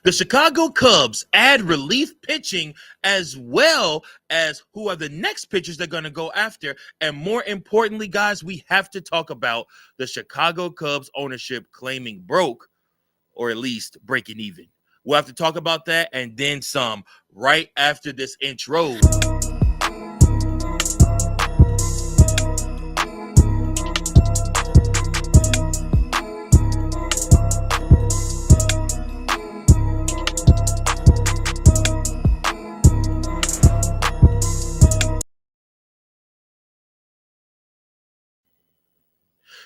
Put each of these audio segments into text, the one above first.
The Chicago Cubs add relief pitching as well as who are the next pitchers they're going to go after. And more importantly, guys, we have to talk about the Chicago Cubs ownership claiming broke, or at least breaking even. We'll have to talk about that and then some right after this intro.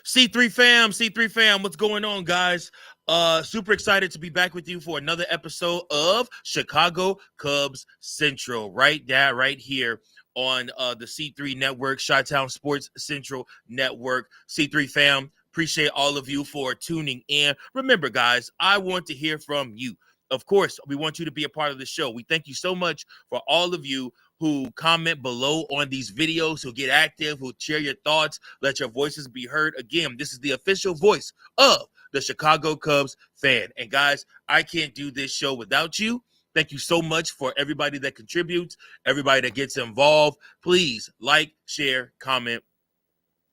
C3 fam, what's going on, guys? Super excited to be back with you for another episode of Chicago Cubs Central, right here on the C3 Network, Chi-Town Sports Central Network. C3 fam, appreciate all of you for tuning in. Remember, guys, I want to hear from you. Of course, we want you to be a part of the show. We thank you so much for all of you who comment below on these videos, who get active, who share your thoughts, let your voices be heard. Again, this is the official voice of the Chicago Cubs fan. And guys, I can't do this show without you. Thank you so much for everybody that contributes, everybody that gets involved. Please like, share, comment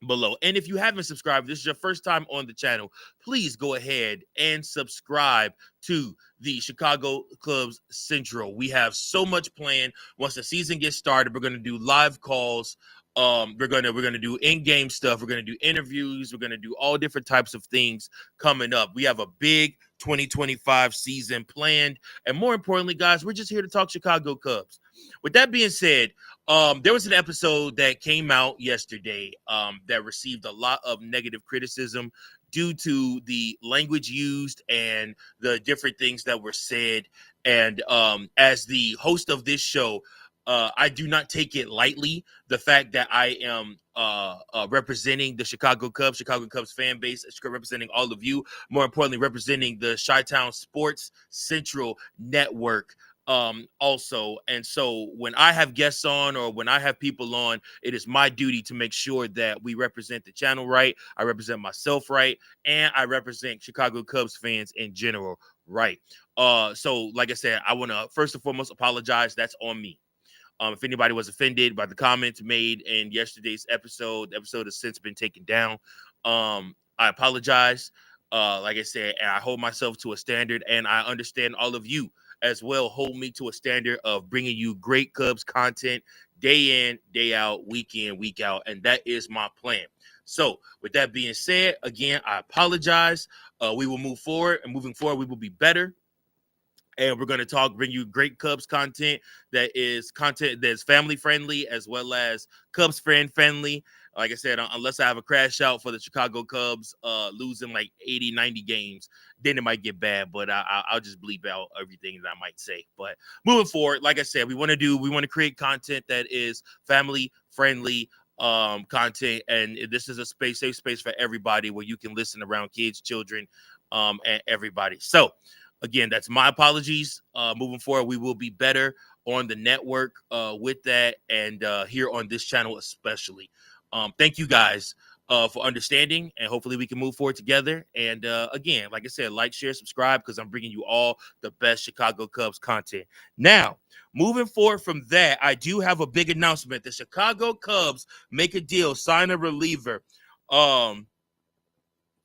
below. And if you haven't subscribed, this is your first time on the channel, please go ahead and subscribe to the Chicago Cubs Central. We have so much planned. Once the season gets started, we're going to do live calls. We're gonna do in-game stuff. We're gonna do interviews. We're gonna do all different types of things coming up. We have a big 2025 season planned, and more importantly, guys, we're just here to talk Chicago Cubs. With that being said, there was an episode that came out yesterday that received a lot of negative criticism due to the language used and the different things that were said. And as the host of this show, I do not take it lightly, the fact that I am representing the Chicago Cubs fan base, representing all of you, more importantly, representing the Chi-Town Sports Central Network also. And so when I have guests on or when I have people on, it is my duty to make sure that we represent the channel right, I represent myself right, and I represent Chicago Cubs fans in general right. So like I said, I want to first and foremost apologize. That's on me. If anybody was offended by the comments made in yesterday's episode, the episode has since been taken down. I apologize. Like I said, and I hold myself to a standard, and I understand all of you as well hold me to a standard of bringing you great Cubs content day in, day out, week in, week out, and that is my plan. So with that being said, again, I apologize. We will move forward, and moving forward, we will be better. And we're going to bring you great Cubs content that's family friendly as well as Cubs fan friendly. Like I said, unless I have a crash out for the Chicago Cubs losing like 80, 90 games, then it might get bad. But I'll just bleep out everything that I might say. But moving forward, like I said, we want to create content that is family friendly content. And this is a safe space for everybody where you can listen around kids, children, and everybody. So, again, that's my apologies. Moving forward, we will be better on the network with that and here on this channel especially. Thank you guys for understanding, and hopefully we can move forward together. And again, like I said, like, share, subscribe, because I'm bringing you all the best Chicago Cubs content. Now, moving forward from that, I do have a big announcement. The Chicago Cubs make a deal, sign a reliever. The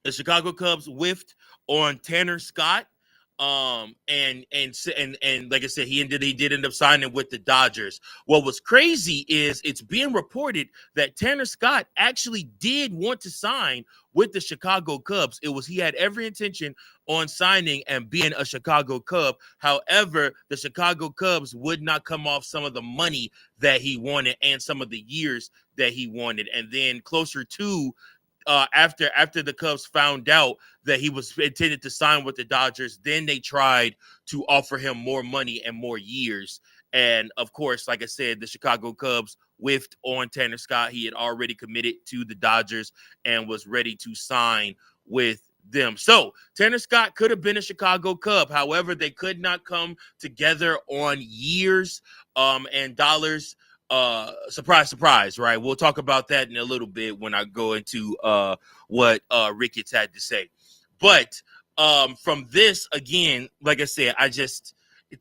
Chicago Cubs whiffed on Tanner Scott. And like I said, he did end up signing with the Dodgers. What was crazy is it's being reported that Tanner Scott actually did want to sign with the Chicago Cubs. He had every intention on signing and being a Chicago Cub. However, the Chicago Cubs would not come off some of the money that he wanted and some of the years that he wanted. And then closer to after the Cubs found out that he was intended to sign with the Dodgers, then they tried to offer him more money and more years. And of course, like I said, the Chicago Cubs whiffed on Tanner Scott. He had already committed to the Dodgers and was ready to sign with them. So Tanner Scott could have been a Chicago Cub. However, they could not come together on years and dollars. Surprise, surprise, right? We'll talk about that in a little bit when I go into what Ricketts had to say. But From this, again, like I said,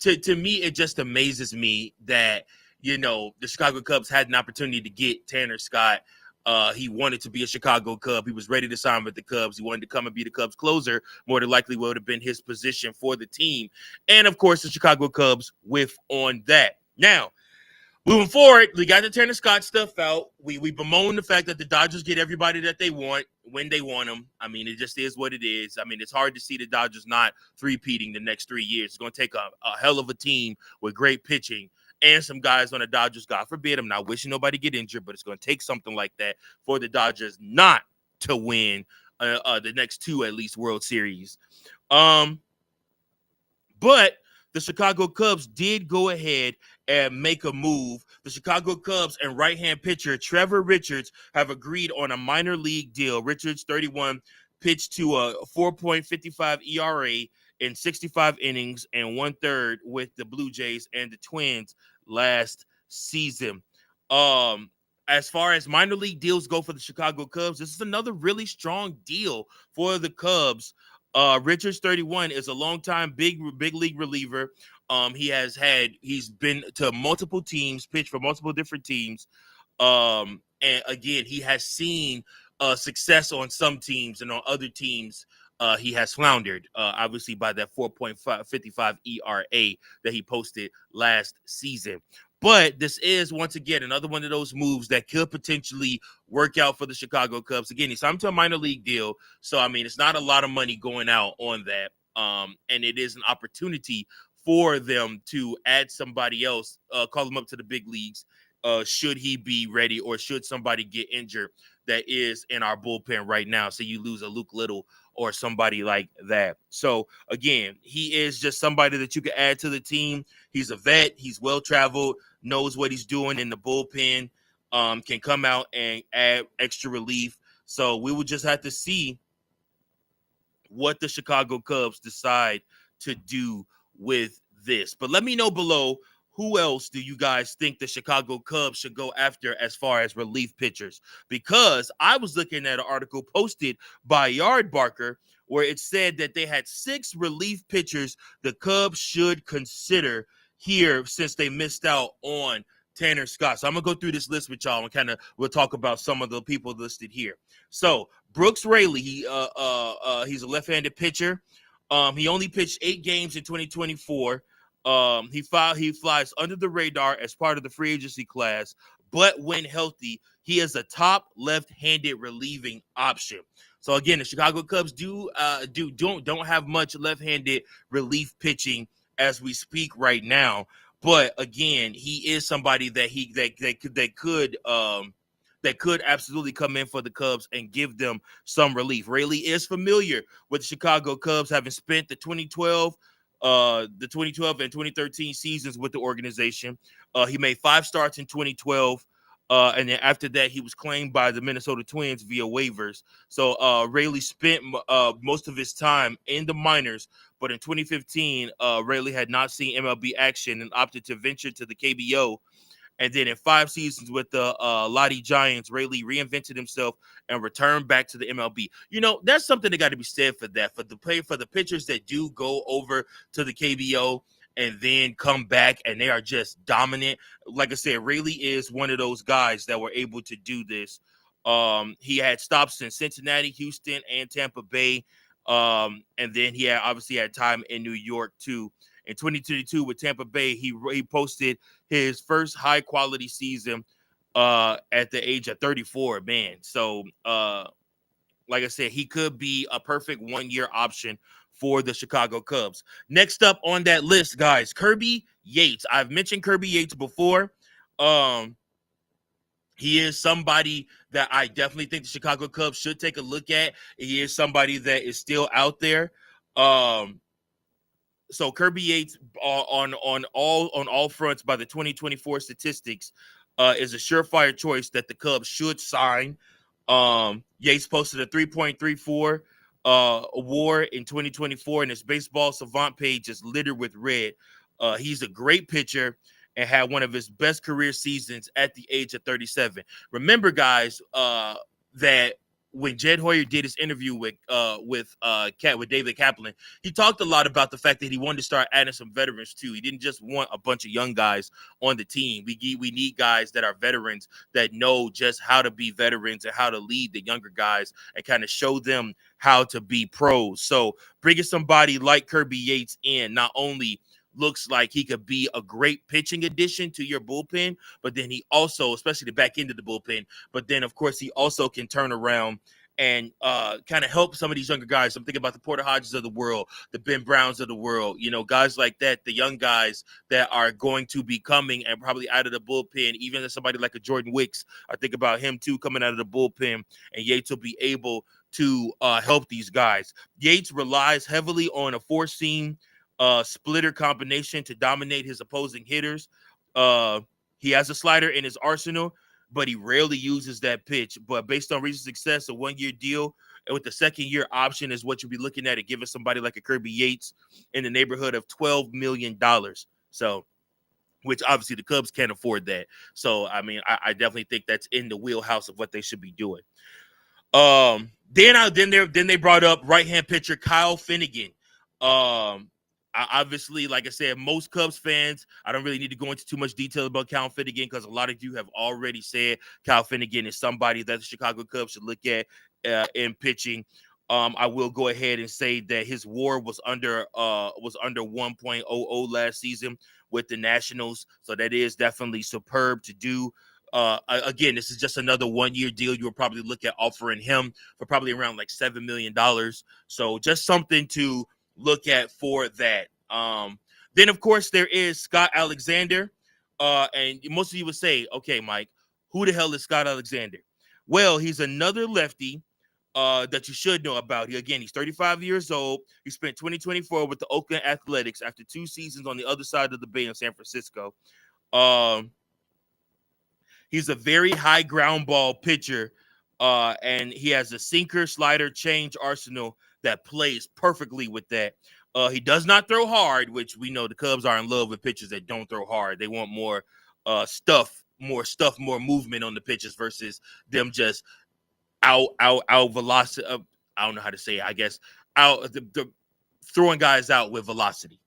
to me, it just amazes me that, the Chicago Cubs had an opportunity to get Tanner Scott. He wanted to be a Chicago Cub. He was ready to sign with the Cubs. He wanted to come and be the Cubs closer. More than likely would have been his position for the team. And of course, the Chicago Cubs whiff on that. Now, moving forward, we got the Tanner Scott stuff out. We bemoan the fact that the Dodgers get everybody that they want when they want them. I mean, it just is what it is. I mean, it's hard to see the Dodgers not three-peating the next 3 years. It's going to take a hell of a team with great pitching and some guys on the Dodgers. God forbid, I'm not wishing nobody get injured, but it's going to take something like that for the Dodgers not to win the next two, at least, World Series. But the Chicago Cubs did go ahead and make a move. The Chicago Cubs and right-hand pitcher Trevor Richards have agreed on a minor league deal. Richards, 31, pitched to a 4.55 ERA in 65 innings and 1/3 with the Blue Jays and the Twins last season. As far as minor league deals go for the Chicago Cubs, this is another really strong deal for the Cubs. Richards, 31, is a longtime big league reliever. He's been to multiple teams, pitched for multiple different teams. And again, he has seen success on some teams, and on other teams, he has floundered. Obviously, by that 4.55 ERA that he posted last season. But this is, once again, another one of those moves that could potentially work out for the Chicago Cubs. Again, he signed to a minor league deal. So, I mean, it's not a lot of money going out on that. And it is an opportunity for them to add somebody else, call them up to the big leagues, should he be ready or should somebody get injured that is in our bullpen right now. So you lose a Luke Little or somebody like that. So, again, he is just somebody that you can add to the team. He's a vet. He's well-traveled, knows what he's doing in the bullpen, can come out and add extra relief. So we will just have to see what the Chicago Cubs decide to do with this. But let me know below, who else do you guys think the Chicago Cubs should go after as far as relief pitchers? Because I was looking at an article posted by Yard Barker where it said that they had 6 relief pitchers the Cubs should consider here since they missed out on Tanner Scott. So I'm going to go through this list with y'all and we'll talk about some of the people listed here. So Brooks Raley, he's a left-handed pitcher. He only pitched 8 games in 2024. He flies under the radar as part of the free agency class, but when healthy, he is a top left-handed relieving option. So again, the Chicago Cubs don't have much left-handed relief pitching as we speak right now. But again, he is somebody that could absolutely come in for the Cubs and give them some relief. Raley is familiar with the Chicago Cubs, having spent the 2012 and 2013 seasons with the organization. He made 5 starts in 2012. And then after that, he was claimed by the Minnesota Twins via waivers. So Raley spent most of his time in the minors. But in 2015, Raley had not seen MLB action and opted to venture to the KBO. And then in 5 seasons with the Lottie Giants, Raley reinvented himself and returned back to the MLB. That's something that got to be said for that. For the pitchers that do go over to the KBO and then come back and they are just dominant. Like I said, Raley is one of those guys that were able to do this. He had stops in Cincinnati, Houston, and Tampa Bay. And then he obviously had time in New York too. In 2022 with Tampa Bay, he posted his first high-quality season at the age of 34, man. So, like I said, he could be a perfect one-year option for the Chicago Cubs. Next up on that list, guys, Kirby Yates. I've mentioned Kirby Yates before. He is somebody that I definitely think the Chicago Cubs should take a look at. He is somebody that is still out there. So Kirby Yates on all fronts by the 2024 statistics is a surefire choice that the Cubs should sign. Yates posted a 3.34 WAR in 2024, and his baseball savant page is littered with red. He's a great pitcher and had one of his best career seasons at the age of 37. Remember, guys, that when Jed Hoyer did his interview with David Kaplan, he talked a lot about the fact that he wanted to start adding some veterans too. He didn't just want a bunch of young guys on the team. We need guys that are veterans that know just how to be veterans and how to lead the younger guys and kind of show them how to be pros. So bringing somebody like Kirby Yates in not only looks like he could be a great pitching addition to your bullpen, but then he also, especially the back end of the bullpen, but then of course he also can turn around and kind of help some of these younger guys. I'm thinking about the Porter Hodges of the world, the Ben Browns of the world, guys like that, the young guys that are going to be coming and probably out of the bullpen, even somebody like a Jordan Wicks. I think about him too, coming out of the bullpen, and Yates will be able to help these guys. Yates relies heavily on a four-seam splitter combination to dominate his opposing hitters. He has a slider in his arsenal, but he rarely uses that pitch. But based on recent success, a one-year deal and with the second-year option is what you'll be looking at and giving somebody like a Kirby Yates in the neighborhood of $12 million. So, which obviously the Cubs can't afford that. So, I mean, I definitely think that's in the wheelhouse of what they should be doing. Then they brought up right-hand pitcher Kyle Finnegan. Obviously, like I said, most Cubs fans, I don't really need to go into too much detail about Kyle Finnegan because a lot of you have already said Kyle Finnegan is somebody that the Chicago Cubs should look at in pitching. I will go ahead and say that his WAR was under 1.00 last season with the Nationals, so that is definitely superb to do. Again, this is just another one-year deal. You'll probably look at offering him for probably around like $7 million. So just something to look at for that. Then, of course, there is Scott Alexander. And most of you would say, okay, Mike, who the hell is Scott Alexander? Well, he's another lefty that you should know about. He's 35 years old. He spent 2024 with the Oakland Athletics after 2 seasons on the other side of the bay in San Francisco. He's a very high ground ball pitcher, and he has a sinker, slider, change arsenal that plays perfectly with that. He does not throw hard, which we know the Cubs are in love with pitchers that don't throw hard. They want more more movement on the pitches versus them just out velocity. I don't know how to say it, I guess out the throwing guys out with velocity.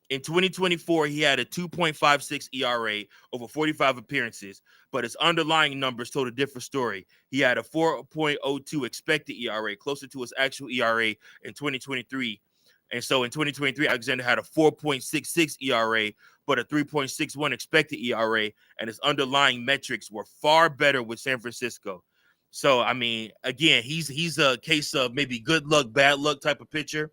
In 2024, he had a 2.56 ERA over 45 appearances, but his underlying numbers told a different story. He had a 4.02 expected ERA, closer to his actual ERA in 2023. And so in 2023, Alexander had a 4.66 ERA, but a 3.61 expected ERA, and his underlying metrics were far better with San Francisco. So, I mean, again, he's a case of maybe good luck, bad luck type of pitcher,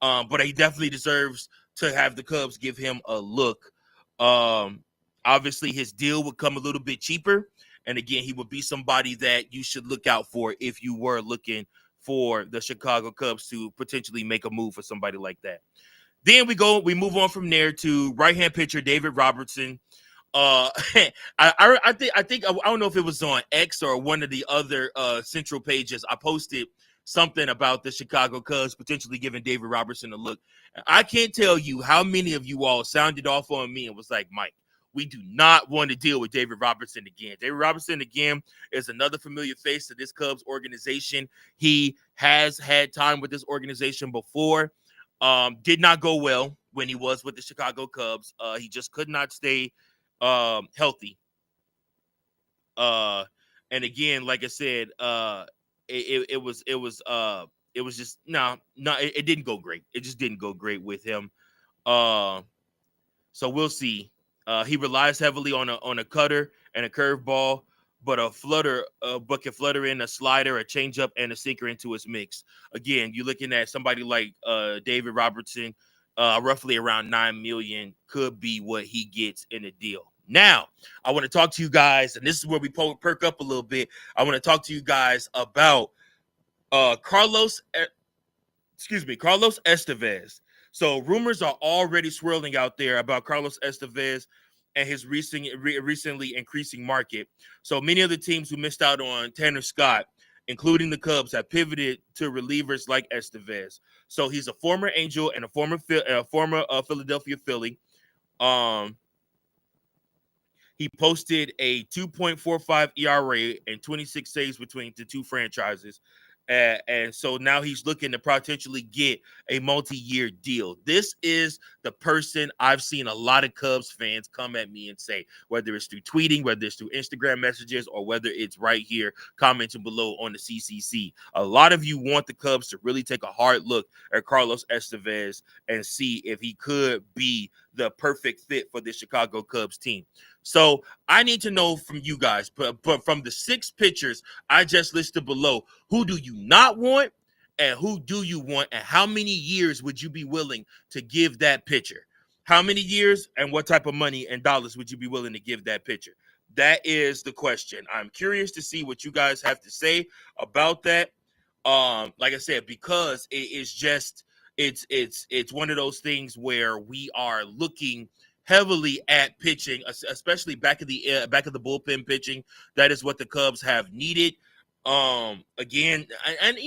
but he definitely deserves to have the Cubs give him a look. Obviously, his deal would come a little bit cheaper. And again, he would be somebody that you should look out for if you were looking for the Chicago Cubs to potentially make a move for somebody like that. Then we move on from there to right-hand pitcher David Robertson. I don't know if it was on X or one of the other central pages. I posted something about the Chicago Cubs potentially giving David Robertson a look. I can't tell you how many of you all sounded off on me and was like, Mike, we do not want to deal with David Robertson again. David Robertson, again, is another familiar face to this Cubs organization. He has had time with this organization before. Did not go well when he was with the Chicago Cubs. He just could not stay healthy. And again, like I said, it was just it didn't go great. It just didn't go great with him. So we'll see. He relies heavily on a cutter and a curveball, but can flutter in a slider, a changeup, and a sinker into his mix. Again, you're looking at somebody like David Robertson, roughly around $9 million could be what he gets in a deal. Now, I want to talk to you guys, and this is where we perk up a little bit. I want to talk to you guys about Carlos Estevez. So rumors are already swirling out there about Carlos Estevez and his recently increasing market. So many of the teams who missed out on Tanner Scott, including the Cubs, have pivoted to relievers like Estevez. So he's a former Angel and a former Philadelphia Philly. He posted a 2.45 ERA and 26 saves between the two franchises. And so now he's looking to potentially get a multi-year deal. This is the person I've seen a lot of Cubs fans come at me and say, whether it's through tweeting, whether it's through Instagram messages, or whether it's right here commenting below on the CCC. A lot of you want the Cubs to really take a hard look at Carlos Estevez and see if he could be the perfect fit for the Chicago Cubs team. So I need to know from you guys, but from the 6 pitchers I just listed below, who do you not want and who do you want, and how many years would you be willing to give that pitcher? How many years and what type of money and dollars would you be willing to give that pitcher? That is the question. I'm curious to see what you guys have to say about that. Like I said, because it is just it's one of those things where we are looking heavily at pitching, especially back of the bullpen pitching. That is what the Cubs have needed. Again, and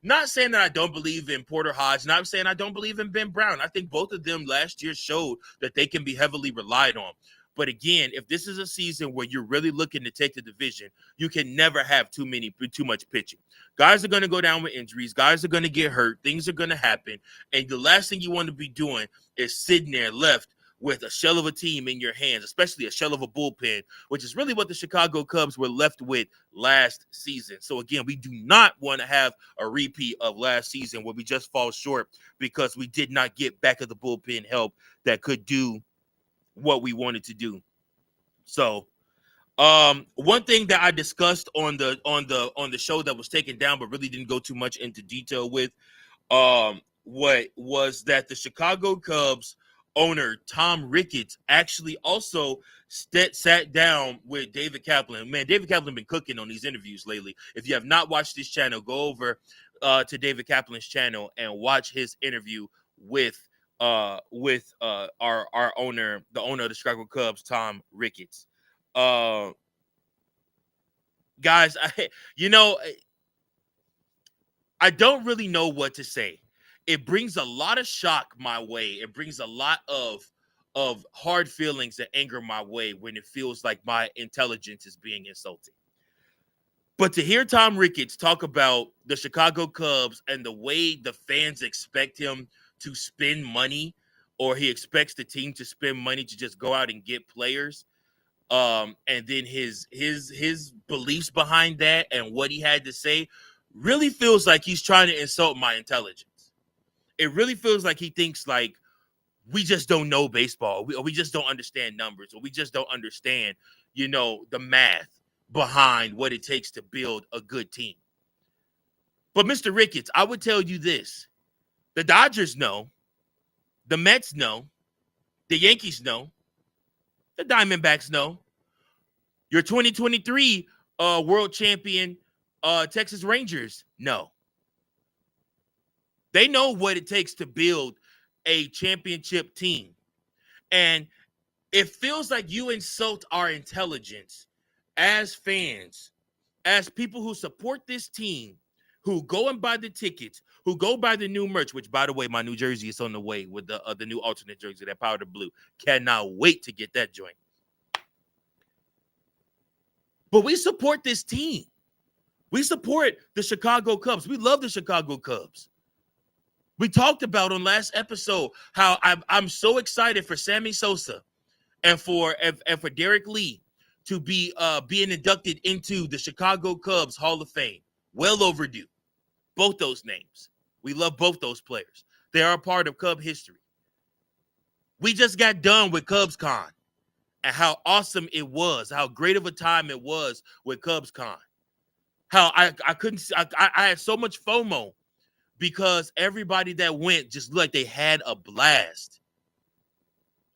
not saying that I don't believe in Porter Hodge, not saying I don't believe in Ben Brown. I think both of them last year showed that they can be heavily relied on. But again, if this is a season where you're really looking to take the division, you can never have too much pitching. Guys are going to go down with injuries. Guys are going to get hurt. Things are going to happen. And the last thing you want to be doing is sitting there left with a shell of a team in your hands, especially a shell of a bullpen, which is really what the Chicago Cubs were left with last season. So again, we do not want to have a repeat of last season where we just fall short because we did not get back of the bullpen help that could do what we wanted to do. So one thing that I discussed on the show that was taken down but really didn't go too much into detail with what was that the Chicago Cubs owner Tom Ricketts actually also sat down with David Kaplan. Man, David Kaplan been cooking on these interviews lately. If you have not watched this channel, go over to David Kaplan's channel and watch his interview with our owner, the owner of the Chicago Cubs, Tom Ricketts. Guys, I don't really know what to say. It brings a lot of shock my way. It brings a lot of hard feelings and anger my way when it feels like my intelligence is being insulted. But to hear Tom Ricketts talk about the Chicago Cubs and the way the fans expect him to spend money, or he expects the team to spend money to just go out and get players, and then his beliefs behind that and what he had to say really feels like he's trying to insult my intelligence. It really feels like he thinks like we just don't know baseball, or we just don't understand numbers, or we just don't understand, the math behind what it takes to build a good team. But Mr. Ricketts, I would tell you this. The Dodgers know, the Mets know, the Yankees know, the Diamondbacks know, your 2023 world champion Texas Rangers know. They know what it takes to build a championship team. And it feels like you insult our intelligence as fans, as people who support this team, who go and buy the tickets, who go buy the new merch, which, by the way, my new jersey is on the way with the new alternate jersey, that powder blue. Cannot wait to get that joint. But we support this team. We support the Chicago Cubs. We love the Chicago Cubs. We talked about on last episode how I'm so excited for Sammy Sosa and for Derek Lee to be being inducted into the Chicago Cubs Hall of Fame. Well overdue. Both those names. We love both those players. They are a part of Cub history. We just got done with CubsCon and how awesome it was, how great of a time it was with CubsCon. How I had so much FOMO because everybody that went just looked like they had a blast.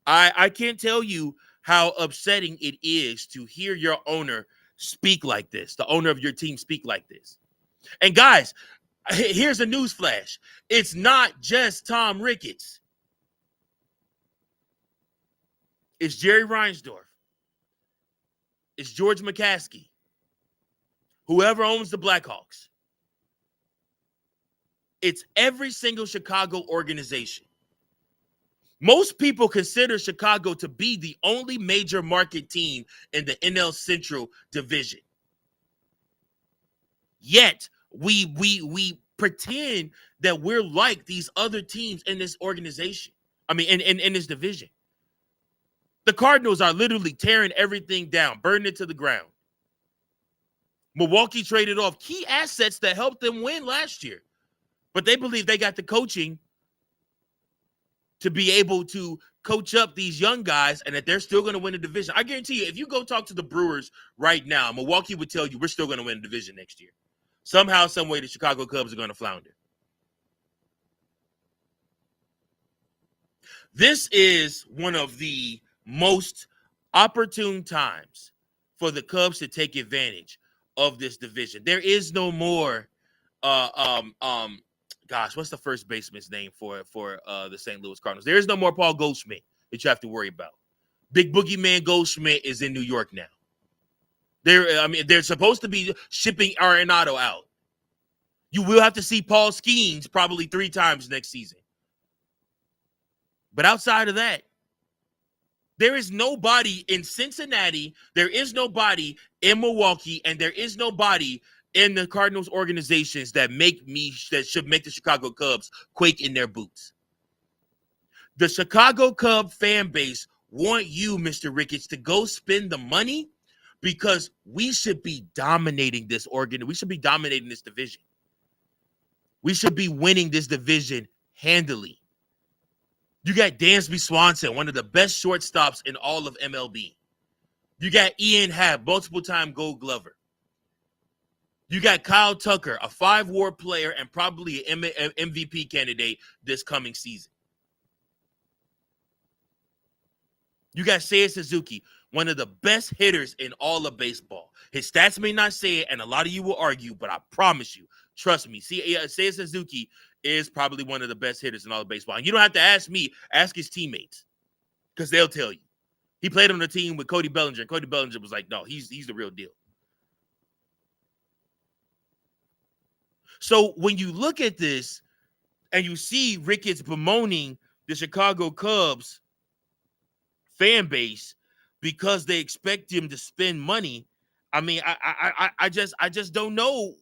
I can't tell you how upsetting it is to hear your owner speak like this, the owner of your team speak like this. And guys, here's a news flash. It's not just Tom Ricketts. It's Jerry Reinsdorf. It's George McCaskey. Whoever owns the Blackhawks. It's every single Chicago organization. Most people consider Chicago to be the only major market team in the NL Central division. Yet we pretend that we're like these other teams in this organization. I mean, in this division. The Cardinals are literally tearing everything down, burning it to the ground. Milwaukee traded off key assets that helped them win last year. But they believe they got the coaching to be able to coach up these young guys and that they're still going to win the division. I guarantee you, if you go talk to the Brewers right now, Milwaukee would tell you we're still going to win the division next year. Somehow, some way, the Chicago Cubs are going to flounder. This is one of the most opportune times for the Cubs to take advantage of this division. There is no more gosh, what's the first baseman's name for the St. Louis Cardinals? There is no more Paul Goldschmidt that you have to worry about. Big Boogeyman Goldschmidt is in New York now. They're supposed to be shipping Arenado out. You will have to see Paul Skeens probably 3 times next season. But outside of that, there is nobody in Cincinnati, there is nobody in Milwaukee, and there is nobody in the Cardinals organizations that should make the Chicago Cubs quake in their boots. The Chicago Cub fan base want you, Mr. Ricketts, to go spend the money because we should be dominating this we should be dominating this division. We should be winning this division handily. You got Dansby Swanson, one of the best shortstops in all of MLB. You got Ian Happ, multiple-time Gold Glover. You got Kyle Tucker, a 5-WAR player and probably an MVP candidate this coming season. You got Seiya Suzuki, one of the best hitters in all of baseball. His stats may not say it, and a lot of you will argue, but I promise you, trust me, Seiya Suzuki is probably one of the best hitters in all of baseball. And you don't have to ask me, ask his teammates, because they'll tell you. He played on the team with Cody Bellinger, and Cody Bellinger was like, no, he's the real deal. So when you look at this and you see Ricketts bemoaning the Chicago Cubs fan base because they expect him to spend money, I mean, I just don't know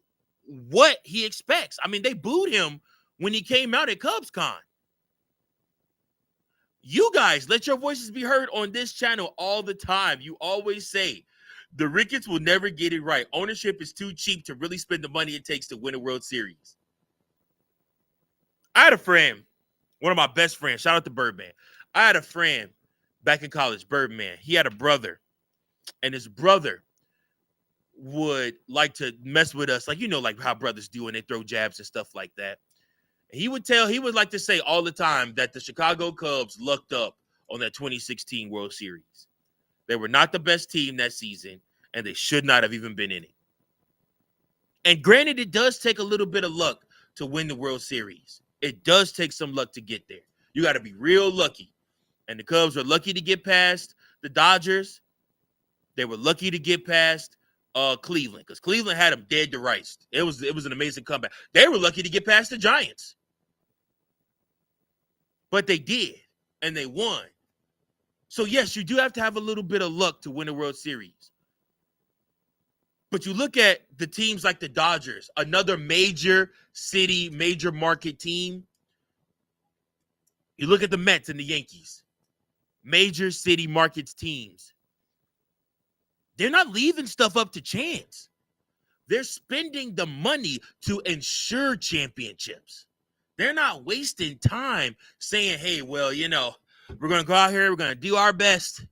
what he expects. I mean, they booed him when he came out at CubsCon. You guys, let your voices be heard on this channel all the time. You always say the Ricketts will never get it right. Ownership is too cheap to really spend the money it takes to win a World Series. I had a friend, one of my best friends, shout out to Birdman. I had a friend back in college, Birdman. He had a brother, and his brother would like to mess with us, like, you know, like how brothers do, and they throw jabs and stuff like that. He would like to say all the time that the Chicago Cubs lucked up on that 2016 World Series. They were not the best team that season, and they should not have even been in it. And granted, it does take a little bit of luck to win the World Series. It does take some luck to get there. You got to be real lucky. And the Cubs were lucky to get past the Dodgers. They were lucky to get past Cleveland, because Cleveland had them dead to rights. It was an amazing comeback. They were lucky to get past the Giants. But they did, and they won. So, yes, you do have to have a little bit of luck to win a World Series. But you look at the teams like the Dodgers, another major city, major market team. You look at the Mets and the Yankees, major city markets teams. They're not leaving stuff up to chance. They're spending the money to ensure championships. They're not wasting time saying, hey, well, you know, we're going to go out here, we're going to do our best.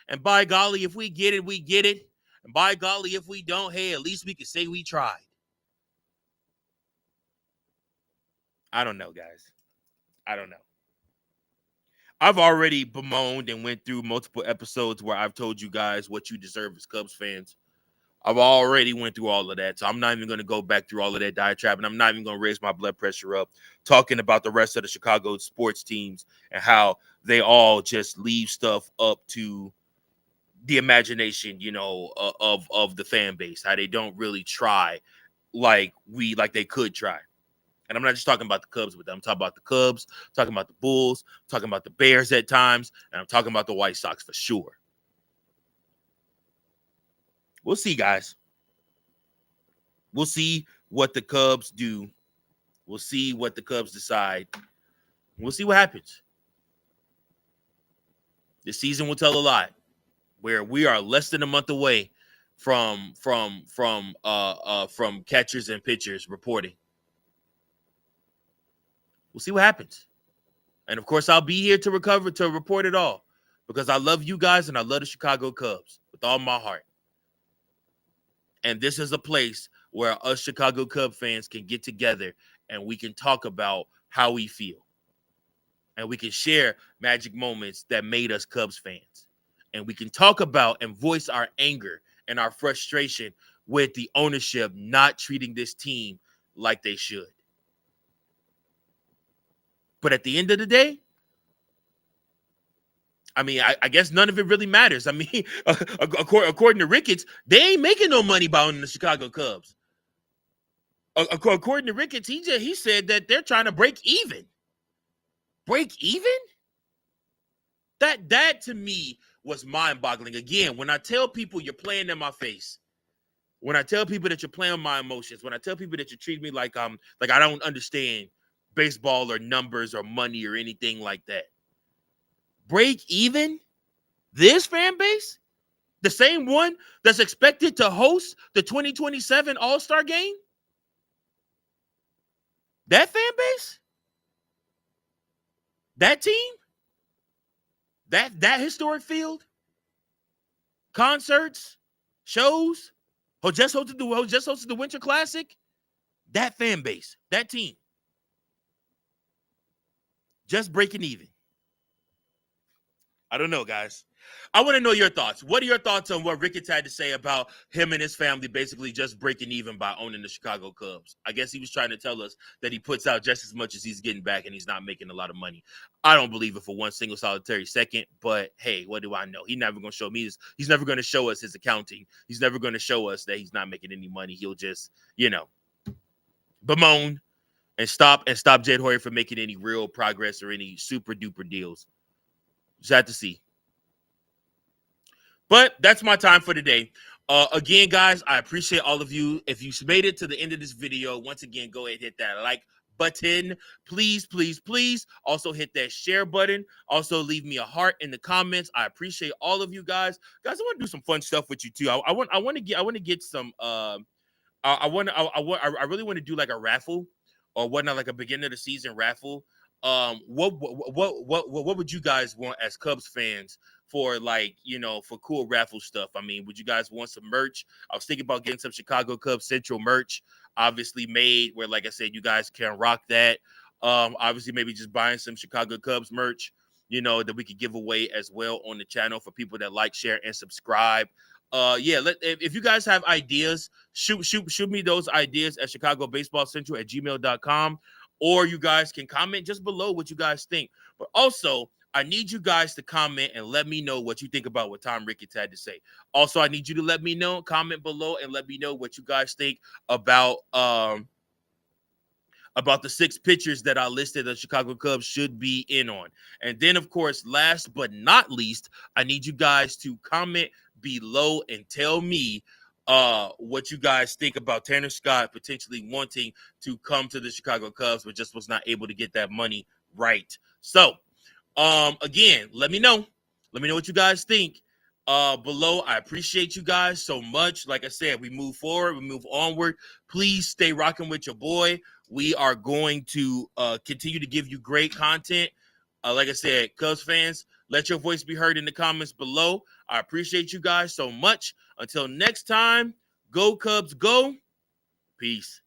And by golly, if we get it, we get it. And by golly, if we don't, hey, at least we can say we tried. I don't know, guys. I don't know. I've already bemoaned and went through multiple episodes where I've told you guys what you deserve as Cubs fans. I've already went through all of that, so I'm not even going to go back through all of that diatribe, and I'm not even going to raise my blood pressure up talking about the rest of the Chicago sports teams and how they all just leave stuff up to the imagination, you know, of the fan base, how they don't really try like they could try. And I'm not just talking about the Cubs with them. I'm talking about the Cubs, talking about the Bulls, talking about the Bears at times, and I'm talking about the White Sox for sure. We'll see, guys. We'll see what the Cubs do. We'll see what the Cubs decide. We'll see what happens. The season will tell a lot. Where we are less than a month away from catchers and pitchers reporting. We'll see what happens. And of course, I'll be here to report it all because I love you guys and I love the Chicago Cubs with all my heart. And this is a place where us Chicago Cub fans can get together and we can talk about how we feel. And we can share magic moments that made us Cubs fans. And we can talk about and voice our anger and our frustration with the ownership not treating this team like they should. But at the end of the day, I mean, I guess none of it really matters. I mean, according to Ricketts, they ain't making no money by owning the Chicago Cubs. According to Ricketts, he said that they're trying to break even. Break even? That to me was mind-boggling. Again, when I tell people you're playing in my face, when I tell people that you're playing with my emotions, when I tell people that you treat me like I don't understand baseball or numbers or money or anything like that. Break even? This fan base? The same one that's expected to host the 2027 All-Star Game? That fan base? That team? That historic field? Concerts? Shows? Who just hosted the Winter Classic? That fan base, that team. Just breaking even. I don't know, guys. I want to know your thoughts. What are your thoughts on what Ricketts had to say about him and his family basically just breaking even by owning the Chicago Cubs? I guess he was trying to tell us that he puts out just as much as he's getting back and he's not making a lot of money. I don't believe it for one single solitary second, but hey, what do I know? He's never going to show me this. He's never going to show us his accounting. He's never going to show us that he's not making any money. He'll just, bemoan and stop Jed Hoyer from making any real progress or any super duper deals. Just have to see. But that's my time for today. Again, guys, I appreciate all of you. If you made it to the end of this video, once again, go ahead and hit that like button. Please, please, please. Also hit that share button. Also leave me a heart in the comments. I appreciate all of you guys. Guys, I want to do some fun stuff with you too. I want to get some I really want to do like a raffle or whatnot, like a beginning of the season raffle. What would you guys want as Cubs fans for, like, for cool raffle stuff? I mean, would you guys want some merch? I was thinking about getting some Chicago Cubs Central merch, obviously made where, like I said, you guys can rock that. Obviously maybe just buying some Chicago Cubs merch, that we could give away as well on the channel for people that like, share, and subscribe. If you guys have ideas, shoot me those ideas at chicagobaseballcentral@gmail.com, or you guys can comment just below what you guys think. But also, I need you guys to comment and let me know what you think about what Tom Ricketts had to say. Also, I need you to let me know, comment below, and let me know what you guys think about the 6 pitchers that I listed the Chicago Cubs should be in on. And then, of course, last but not least, I need you guys to comment below and tell me what you guys think about Tanner Scott potentially wanting to come to the Chicago Cubs, but just was not able to get that money right. So, again, let me know. Let me know what you guys think below. I appreciate you guys so much. Like I said, we move forward, we move onward. Please stay rocking with your boy. We are going to continue to give you great content. Like I said, Cubs fans, let your voice be heard in the comments below. I appreciate you guys so much. Until next time, go Cubs, go. Peace.